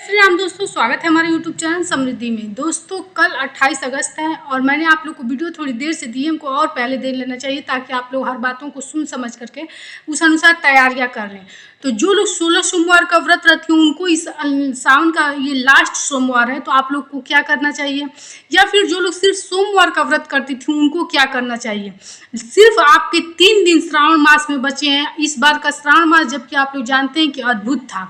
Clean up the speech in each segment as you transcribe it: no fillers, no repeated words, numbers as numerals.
श्री राम दोस्तों, स्वागत है हमारे YouTube चैनल समृद्धि में। दोस्तों, कल 28 अगस्त है और मैंने आप लोग को वीडियो थोड़ी देर से दी है। हमको और पहले दे लेना चाहिए ताकि आप लोग हर बातों को सुन समझ करके उस अनुसार तैयारियां कर लें। तो जो लोग 16 सोमवार का व्रत रखते हैं उनको इस सावन का ये लास्ट सोमवार है, तो आप लोग को क्या करना चाहिए, या फिर जो लोग सिर्फ सोमवार का व्रत करती थी उनको क्या करना चाहिए। सिर्फ आपके 3 दिन श्रावण मास में बचे हैं इस बार का श्रावण मास, जबकि आप लोग जानते हैं कि अद्भुत था।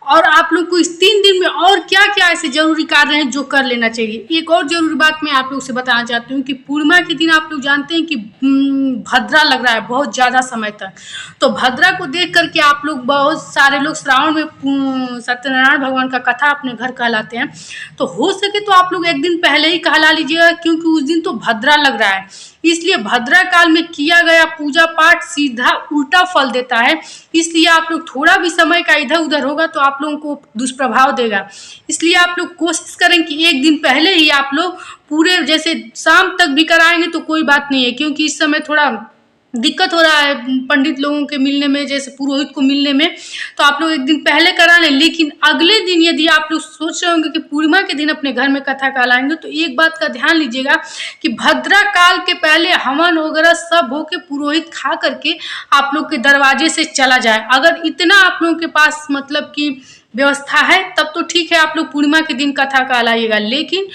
और आप लोग को इस 3 दिन में और क्या क्या ऐसे जरूरी कार्य हैं जो कर लेना चाहिए। एक और जरूरी बात मैं आप लोग से बताना चाहती हूँ कि पूर्णिमा के दिन आप लोग जानते हैं कि भद्रा लग रहा है बहुत ज़्यादा समय तक। तो भद्रा को देख करके आप लोग, बहुत सारे लोग श्रावण में सत्यनारायण भगवान का कथा अपने घर कहलाते हैं। तो हो सके तो आप लोग एक दिन पहले ही कहला लीजिएगा, क्योंकि उस दिन तो भद्रा लग रहा है। इसलिए भद्रा काल में किया गया पूजा पाठ सीधा उल्टा फल देता है। इसलिए आप लोग थोड़ा भी समय का इधर उधर होगा तो आप लोगों को दुष्प्रभाव देगा। इसलिए आप लोग कोशिश करें कि एक दिन पहले ही आप लोग पूरे, जैसे शाम तक भी कराएंगे तो कोई बात नहीं है, क्योंकि इस समय थोड़ा दिक्कत हो रहा है पंडित लोगों के मिलने में, जैसे पुरोहित को मिलने में। तो आप लोग एक दिन पहले करा लें। लेकिन अगले दिन यदि आप लोग सोच रहे होंगे कि पूर्णिमा के दिन अपने घर में कथा कहलाएंगे, तो एक बात का ध्यान लीजिएगा कि भद्रा काल के पहले हवन वगैरह सब हो के पुरोहित खा करके आप लोग के दरवाजे से चला जाए। अगर इतना आप लोगों के पास मतलब कि व्यवस्था है तब तो ठीक है, आप लोग पूर्णिमा के दिन कथा कहलाइएगा। लेकिन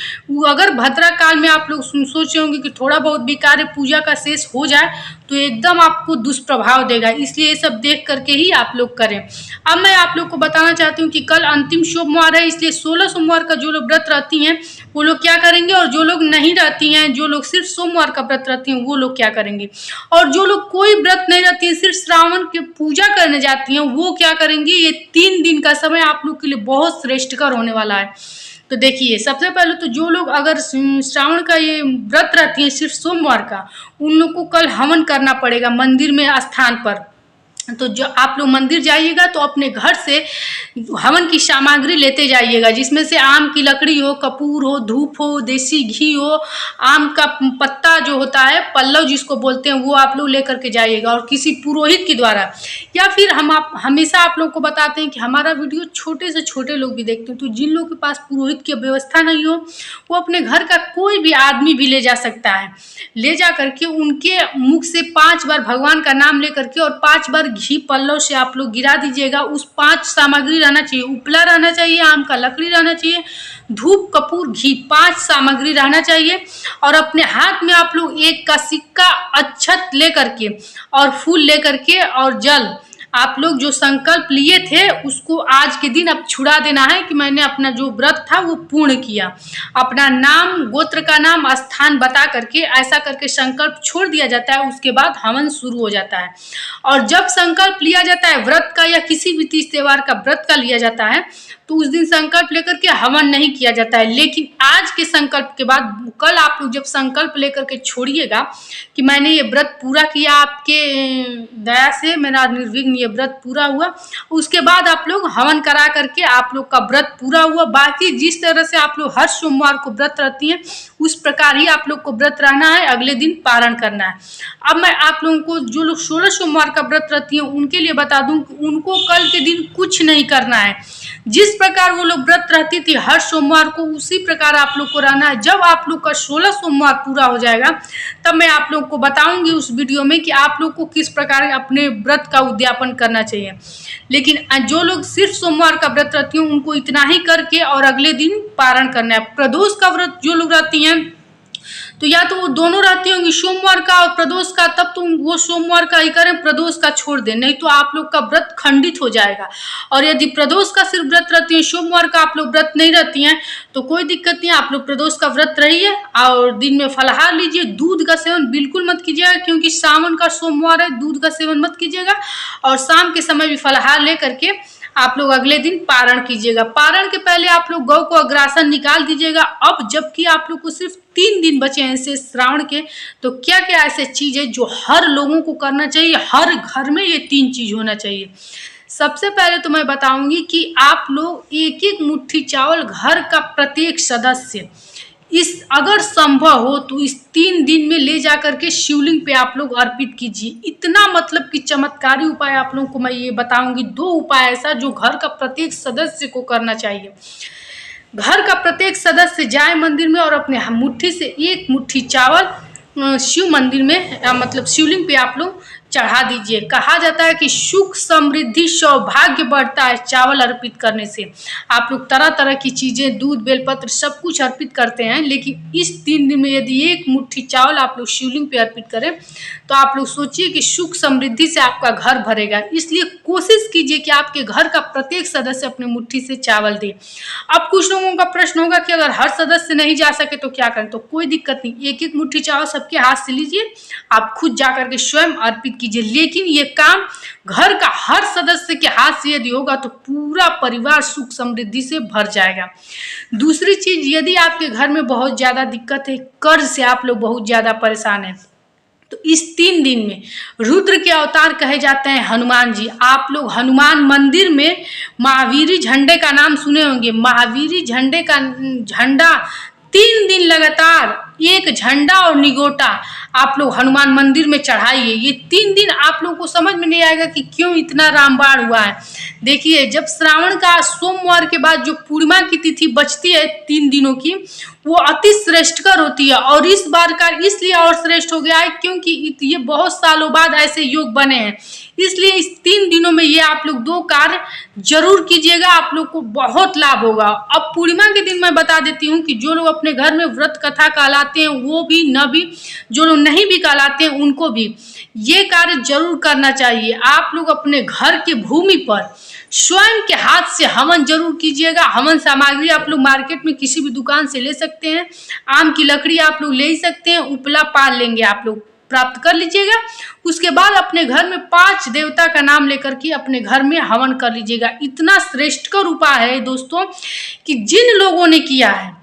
अगर भद्रा काल में आप लोग सोचे होंगे कि थोड़ा बहुत भी कार्य पूजा का शेष हो जाए तो एकदम आपको दुष्प्रभाव देगा। इसलिए ये सब देख करके ही आप लोग करें। अब मैं आप लोग को बताना चाहती हूँ कि कल अंतिम सोमवार है, इसलिए 16 सोमवार का जो लोग व्रत रहती हैं वो लोग क्या करेंगे, और जो लोग नहीं रहती हैं, जो लोग सिर्फ सोमवार का व्रत रहती हैं वो लोग क्या करेंगे, और जो लोग कोई व्रत नहीं रहती हैं सिर्फ श्रावण की पूजा करने जाती हैं वो क्या करेंगी। ये 3 दिन का समय आप लोग के लिए बहुत श्रेष्ठकर होने वाला है। तो देखिए, सबसे पहले तो जो लोग अगर श्रावण का ये व्रत रहती है सिर्फ सोमवार का, उन लोग को कल हवन करना पड़ेगा मंदिर में स्थान पर। तो जो आप लोग मंदिर जाइएगा तो अपने घर से हवन की सामग्री लेते जाइएगा, जिसमें से आम की लकड़ी हो, कपूर हो, धूप हो, देसी घी हो, आम का पत्ता जो होता है पल्लव जिसको बोलते हैं वो आप लोग लेकर के जाइएगा, और किसी पुरोहित के द्वारा। या फिर हमेशा आप लोग को बताते हैं कि हमारा वीडियो छोटे से छोटे लोग भी देखते हैं, तो जिन लोगों के पास पुरोहित की व्यवस्था नहीं हो वो अपने घर का कोई भी आदमी भी ले जा सकता है। ले जा करके उनके मुख से 5 बार भगवान का नाम ले करके और 5 बार घी पल्लव से आप लोग गिरा दीजिएगा। उस 5 सामग्री रहना चाहिए, उपला रहना चाहिए, आम का लकड़ी रहना चाहिए, धूप, कपूर, घी, 5 सामग्री रहना चाहिए। और अपने हाथ में आप लोग 1 का सिक्का, अक्षत ले करके और फूल ले करके और जल, आप लोग जो संकल्प लिए थे उसको आज के दिन अब छुड़ा देना है कि मैंने अपना जो व्रत था वो पूर्ण किया। अपना नाम, गोत्र का नाम, स्थान बता करके ऐसा करके संकल्प छोड़ दिया जाता है। उसके बाद हवन शुरू हो जाता है। और जब संकल्प लिया जाता है व्रत का या किसी भी तीज त्योहार का व्रत का लिया जाता है तो उस दिन संकल्प लेकर के हवन नहीं किया जाता है। लेकिन आज के संकल्प के बाद कल आप लोग जब संकल्प लेकर के छोड़िएगा कि मैंने ये व्रत पूरा किया, आपके दया से मेरा निर्विघ्न ये व्रत पूरा हुआ, उसके बाद आप लोग हवन करा करके आप लोग का व्रत पूरा हुआ। बाकी जिस तरह से आप लोग हर सोमवार को व्रत रहती हैं उस प्रकार ही आप लोग को व्रत रहना है, अगले दिन पारण करना है। अब मैं आप लोगों को, जो लोग 16 सोमवार का व्रत रहती हैं उनके लिए बता दूं कि उनको कल के दिन कुछ नहीं करना है। जिस प्रकार वो लोग व्रत रहती थी हर सोमवार को, उसी प्रकार आप लोग को रहना है। जब आप लोग का 16 सोमवार पूरा हो जाएगा तब मैं आप लोग को बताऊंगी उस वीडियो में कि आप लोग को किस प्रकार अपने व्रत का उद्यापन करना चाहिए। लेकिन जो लोग सिर्फ सोमवार का व्रत रहती हैं उनको इतना ही करके और अगले दिन पारण करना है। प्रदोष का व्रत जो लोग रहती हैं तो या तो वो दोनों रहती होंगी, सोमवार का और प्रदोष का, तब तो वो सोमवार का ही करें, प्रदोष का छोड़ दें, नहीं तो आप लोग का व्रत खंडित हो जाएगा। और यदि प्रदोष का सिर्फ व्रत रहती है, सोमवार का आप लोग व्रत नहीं रहती हैं तो कोई दिक्कत नहीं, आप लोग प्रदोष का व्रत रहिए और दिन में फलाहार लीजिए। दूध का सेवन बिल्कुल मत कीजिएगा, क्योंकि सावन का सोमवार है, दूध का सेवन मत कीजिएगा। और शाम के समय भी फलाहार ले करके आप लोग अगले दिन पारण कीजिएगा। पारण के पहले आप लोग गौ को अग्रासन निकाल दीजिएगा। अब जबकि आप लोग को सिर्फ 3 दिन बचे हैं इसे श्रावण के, तो क्या क्या ऐसे चीज है जो हर लोगों को करना चाहिए, हर घर में ये 3 चीज होना चाहिए। सबसे पहले तो मैं बताऊंगी कि आप लोग 1-1 मुट्ठी चावल घर का प्रत्येक सदस्य इस अगर संभव हो तो इस 3 दिन में ले जा करके शिवलिंग पे आप लोग अर्पित कीजिए। इतना मतलब कि चमत्कारी उपाय आप लोगों को मैं ये बताऊंगी। 2 उपाय ऐसा जो घर का प्रत्येक सदस्य को करना चाहिए। घर का प्रत्येक सदस्य जाए मंदिर में और अपने मुट्ठी से 1 मुट्ठी चावल शिव मंदिर में मतलब शिवलिंग पे आप लोग चढ़ा दीजिए। कहा जाता है कि सुख समृद्धि सौभाग्य बढ़ता है चावल अर्पित करने से। आप लोग तरह तरह की चीज़ें दूध बेलपत्र सब कुछ अर्पित करते हैं, लेकिन इस 3 दिन में यदि 1 मुट्ठी चावल आप लोग शिवलिंग पे अर्पित करें तो आप लोग सोचिए कि सुख समृद्धि से आपका घर भरेगा। इसलिए कोशिश कीजिए कि आपके घर का प्रत्येक सदस्य अपने मुट्ठी से चावल दे। अब कुछ लोगों का प्रश्न होगा कि अगर हर सदस्य नहीं जा सके तो क्या करें? तो कोई दिक्कत नहीं, 1-1 मुट्ठी चावल सबके हाथ से लीजिए, आप खुद जा करके स्वयं अर्पित कीजिए। लेकिन ये काम घर का हर सदस्य के हाथ से यदि होगा तो पूरा परिवार सुख समृद्धि से भर जाएगा। दूसरी चीज, यदि आपके घर में बहुत ज्यादा दिक्कत है, कर्ज से आप लोग बहुत ज्यादा परेशान हैं, तो इस 3 दिन में रुद्र के अवतार कहे जाते हैं हनुमान जी। आप लोग हनुमान मंदिर में महावीरी झंडे का नाम सुने होंगे। महावीरी झंडे का झंडा 3 दिन लगातार, 1 झंडा और निगोटा आप लोग हनुमान मंदिर में चढ़ाइए। ये 3 दिन आप लोग को समझ में नहीं आएगा कि क्यों इतना रामबाण हुआ है। देखिए, जब श्रावण का सोमवार के बाद जो पूर्णिमा की तिथि बचती है 3 दिनों की, वो अति श्रेष्ठकर होती है। और इस बार का इसलिए और श्रेष्ठ हो गया है क्योंकि ये बहुत सालों बाद ऐसे योग बने हैं। इसलिए इस 3 दिनों में ये आप लोग 2 कार्य जरूर कीजिएगा, आप लोग को बहुत लाभ होगा। अब पूर्णिमा के दिन मैं बता देती हूँ कि जो लोग अपने घर में व्रत कथा कहलाते हैं वो भी, न भी जो लोग नहीं भी कहलाते हैं उनको भी ये कार्य जरूर करना चाहिए। आप लोग अपने घर के भूमि पर स्वयं के हाथ से हवन जरूर कीजिएगा। हवन सामग्री आप लोग मार्केट में किसी भी दुकान से ले सकते हैं। आम की लकड़ी आप लोग ले ही सकते हैं, उपला पाल लेंगे आप लोग प्राप्त कर लीजिएगा। उसके बाद अपने घर में 5 देवता का नाम लेकर के अपने घर में हवन कर लीजिएगा। इतना श्रेष्ठकर उपाय है दोस्तों कि जिन लोगों ने किया है,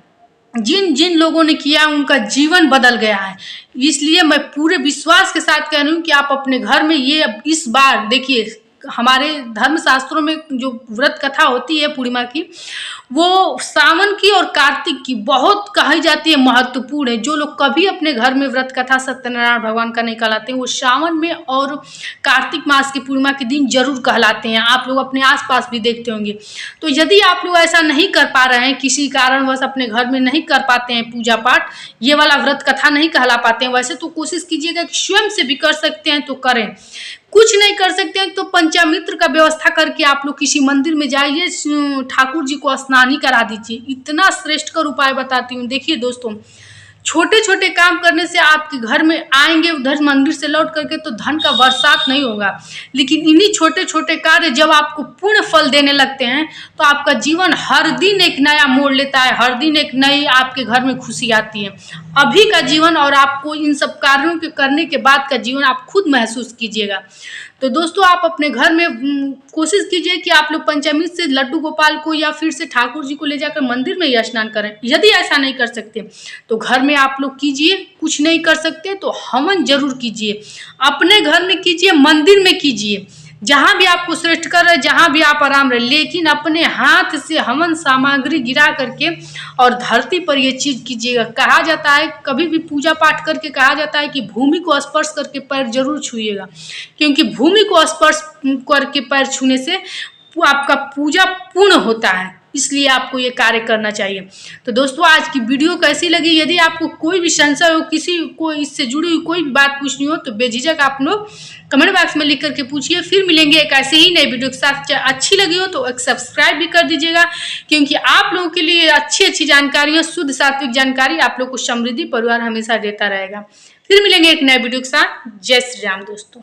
जिन लोगों ने किया उनका जीवन बदल गया है। इसलिए मैं पूरे विश्वास के साथ कह रही हूँ कि आप अपने घर में ये इस बार देखिए, हमारे धर्म शास्त्रों में जो व्रत कथा होती है पूर्णिमा की, वो सावन की और कार्तिक की बहुत कही जाती है, महत्वपूर्ण है। जो लोग कभी अपने घर में व्रत कथा सत्यनारायण भगवान का नहीं कहलाते वो सावन में और कार्तिक मास की पूर्णिमा के दिन जरूर कहलाते हैं। आप लोग अपने आसपास भी देखते होंगे। तो यदि आप लोग ऐसा नहीं कर पा रहे हैं, किसी कारणवश अपने घर में नहीं कर पाते हैं पूजा पाठ, ये वाला व्रत कथा नहीं कहला पाते हैं वैसे, तो कोशिश कीजिएगा कि स्वयं से भी कर सकते हैं तो करें। कुछ नहीं कर सकते हैं तो पंचामित्र का व्यवस्था करके आप लोग किसी मंदिर में जाइए, ठाकुर जी को स्नान ही करा दीजिए। इतना श्रेष्ठकर उपाय बताती हूँ। देखिए दोस्तों, छोटे छोटे काम करने से आपके घर में आएंगे उधर मंदिर से लौट करके तो धन का बरसात नहीं होगा, लेकिन इन्हीं छोटे छोटे कार्य जब आपको पूर्ण फल देने लगते हैं तो आपका जीवन हर दिन एक नया मोड़ लेता है, हर दिन एक नई आपके घर में खुशी आती है। अभी का जीवन और आपको इन सब कार्यों के करने के बाद का जीवन आप खुद महसूस कीजिएगा। तो दोस्तों, आप अपने घर में कोशिश कीजिए कि आप लोग पंचामृत से लड्डू गोपाल को या फिर से ठाकुर जी को ले जाकर मंदिर में ही स्नान करें। यदि ऐसा नहीं कर सकते तो घर में आप लोग कीजिए। कुछ नहीं कर सकते तो हवन जरूर कीजिए, अपने घर में कीजिए, मंदिर में कीजिए, जहाँ भी आपको श्रेष्ठ कर रहे, जहाँ भी आप आराम रहे, लेकिन अपने हाथ से हवन सामग्री गिरा करके और धरती पर ये चीज कीजिएगा। कहा जाता है, कभी भी पूजा पाठ करके कहा जाता है कि भूमि को स्पर्श करके पैर जरूर छूइएगा, क्योंकि भूमि को स्पर्श करके पैर छूने से आपका पूजा पूर्ण होता है। इसलिए आपको ये कार्य करना चाहिए। तो दोस्तों, आज की वीडियो कैसी लगी? यदि आपको कोई भी संशय हो, किसी को इससे जुड़ी हुई कोई भी बात पूछनी हो तो बेझिझक आप लोग कमेंट बॉक्स में लिख करके पूछिए। फिर मिलेंगे एक ऐसे ही नए वीडियो के साथ। अच्छी लगी हो तो एक सब्सक्राइब भी कर दीजिएगा, क्योंकि आप लोगों के लिए अच्छी जानकारियाँ, शुद्ध सात्विक जानकारी आप लोग को समृद्धि परिवार हमेशा देता रहेगा। फिर मिलेंगे एक नए वीडियो के साथ। जय श्री राम दोस्तों।